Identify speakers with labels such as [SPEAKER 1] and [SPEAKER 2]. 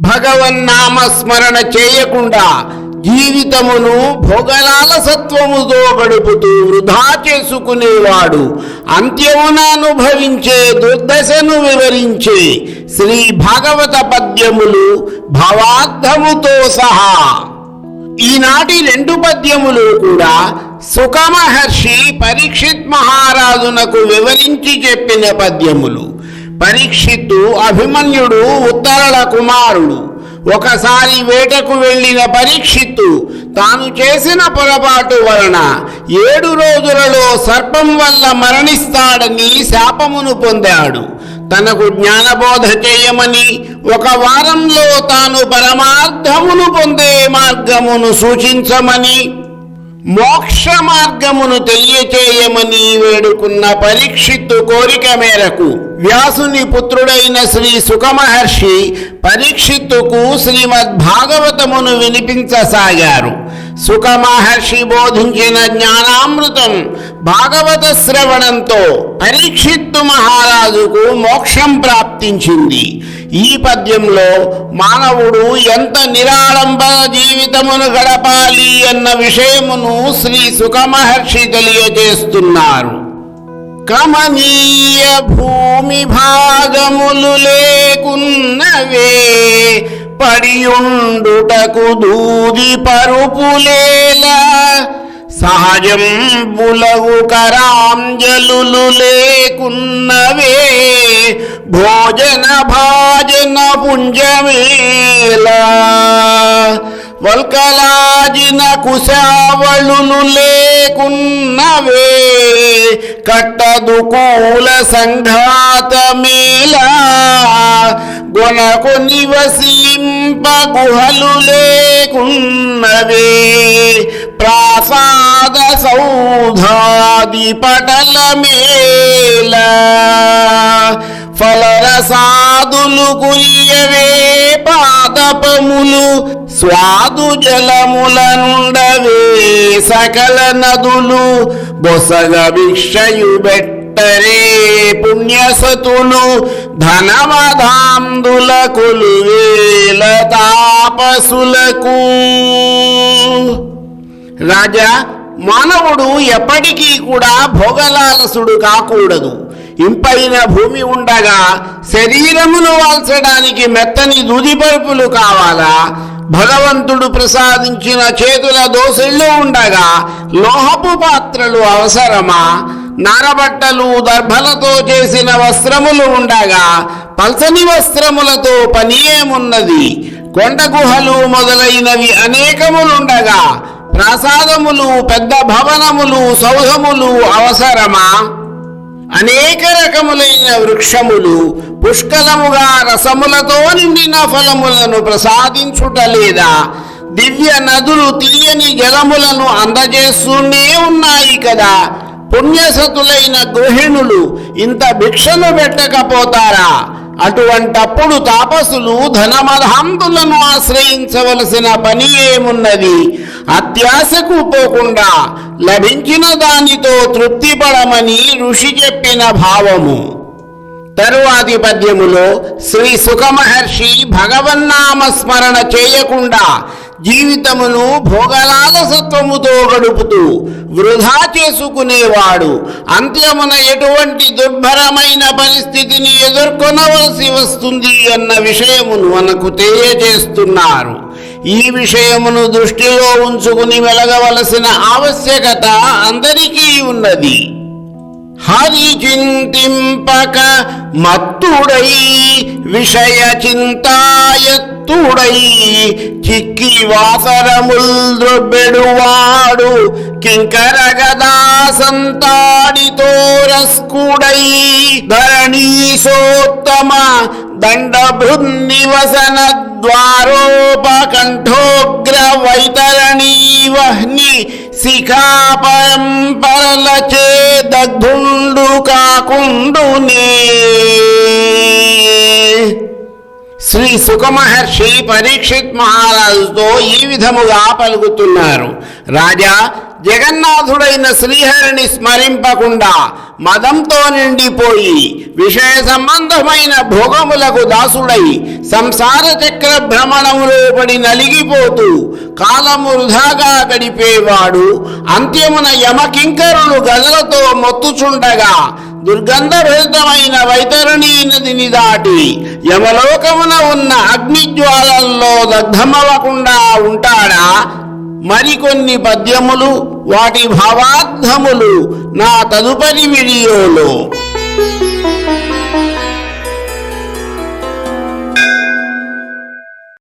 [SPEAKER 1] భగవన్నామస్మరణ చేయకుండా జీవితమును భోగలాలసత్వముతో గడుపుతూ వృధా చేసుకునేవాడు అంత్యమున అనుభవించే దుర్దశను వివరించే శ్రీ భాగవత పద్యములు భావార్థముతో సహా. ఈనాటి 2 పద్యములు కూడా సుఖ మహర్షి పరీక్షిత్ మహారాజునకు వివరించి చెప్పిన పద్యములు. పరీక్షిత్తు అభిమన్యుడు ఉత్తరల కుమారుడు. ఒకసారి వేటకు వెళ్ళిన పరీక్షిత్తు తాను చేసిన పొరపాటు వలన 7 రోజులలో సర్పం వల్ల మరణిస్తాడని శాపమును పొందాడు. తనకు జ్ఞానబోధ చేయమని 1 వారంలో తాను పరమార్థమును పొందే మార్గమును సూచించమని మోక్ష మార్గమును తెలియచేయమని వేడుకున్న పరీక్షిత్తు కోరిక మేరకు వ్యాసుని పుత్రుడైన శ్రీ సుఖమహర్షి పరీక్షిత్తుకు శ్రీమద్భాగవతమును వినిపించసాగారు. సుఖమహర్షి బోధించిన జ్ఞానామృతం భాగవత శ్రవణంతో పరీక్షిత్తు మహారాజుకు మోక్షం ప్రాప్తించింది. ఈ పద్యంలో మానవుడు ఎంత నిరాడంబర జీవితమును గడపాలి అన్న విషయమును శ్రీ సుఖమహర్షి తెలియజేస్తున్నారు. కమనీయ భూమి భాగములు లేకున్నవే పడియుండుటకు దూది పరుపులేలా సహజం బులవు కరాంజలు లేకున్నవే భోజన భాజన పుంజమేలా వల్కలాజిన కుశావళులు లేకున్నవే కట్టదుకూల సంఘాతమేలా గొనకు నివసింప గుహలు లేకున్నవే ప్రాసాద సౌధాది పటలమేలా ఫలరసాదులు కుయ్యవే పాదపములు స్వాదు జలములనుండవే సకల నదులు బొసగ భిక్షయు బెట్టరే పుణ్యసతులు ధనమధాందుల కొలువేల తాపసులకు. రాజా, మానవుడు ఎప్పటికీ కూడా భోగలాలసుడు కాకూడదు. ఇంపైన భూమి ఉండగా శరీరమును వాల్చడానికి మెత్తని దూదిపరుపులు కావాలా? భగవంతుడు ప్రసాదించిన చేతుల దోసిళ్ళు ఉండగా లోహపు పాత్రలు అవసరమా? నారబట్టలు దర్భలతో చేసిన వస్త్రములు ఉండగా పల్సని వస్త్రములతో పని ఏమున్నది? కొండ గుహలు మొదలైనవి అనేకములుండగా ప్రాసాదములు, పెద్ద భవనములు, సౌధములు అవసరమా? అనేక రకములైన వృక్షములు పుష్కలముగా రసములతో నిండిన ఫలములను ప్రసాదించుట లేదా? దివ్య నదులు తీయని జలములను అందజేస్తూనే ఉన్నాయి కదా. పుణ్యసతులైన గృహిణులు ఇంత భిక్షను పెట్టకపోతారా? అటువంటప్పుడు తాపసులు ధనమధాంతులను ఆశ్రయించవలసిన పని ఏమున్నది? అత్యాశకు పోకుండా లభించిన దానితో తృప్తిపడమని ఋషి చెప్పిన భావము. తరువాతి పద్యములో శ్రీ సుఖమహర్షి భగవన్నామ స్మరణ చేయకుండా జీవితమును భోగలాలసత్వముతో గడుపుతూ వృధా చేసుకునేవాడు అంత్యమున ఎటువంటి దుర్భరమైన పరిస్థితిని ఎదుర్కొనవలసి వస్తుంది అన్న విషయమును మనకు తెలియజేస్తున్నారు. ఈ విషయమును దృష్టిలో ఉంచుకుని వెలగవలసిన ఆవశ్యకత అందరికీ ఉన్నది. హరి చింతింపక మత్తుడై విషయ చింతాయత్తుడై చిక్కి వాసరముల్ ద్రొబ్బెడువాడు కింకరగదా సంతాడితో రస్కుడై ధరణీశోత్తమ దండభృన్నివసన ద్వారోపకంఠోగ్ర వైతరణీ వహ్ని శిఖాపరంపరలచే దగ్ధుండు కాకుండునే. శ్రీ సుఖమహర్షి పరీక్షిత్ మహారాజుతో ఈ విధముగా పలుకుతున్నారు. రాజా, జగన్నాథుడైన శ్రీహరిని స్మరింపకుండా మదంతో నిండిపోయి విషయ సంబంధమైన భోగములకు దాసుడై సంసార చక్ర భ్రమణములో పడి నలిగిపోతూ కాలము వృధాగా గడిపేవాడు అంత్యమున యమకింకరులు గదలతో మొత్తుచుండగా దుర్గంధభరితమైన వైతరణీ నదిని దాటి యమలోకమున ఉన్న అగ్నిజ్వాలల్లో దగ్ధమవకుండా ఉంటాడా? మరికొన్ని పద్యములు వాటి భావార్థములు నా తదుపరి వీడియోలో.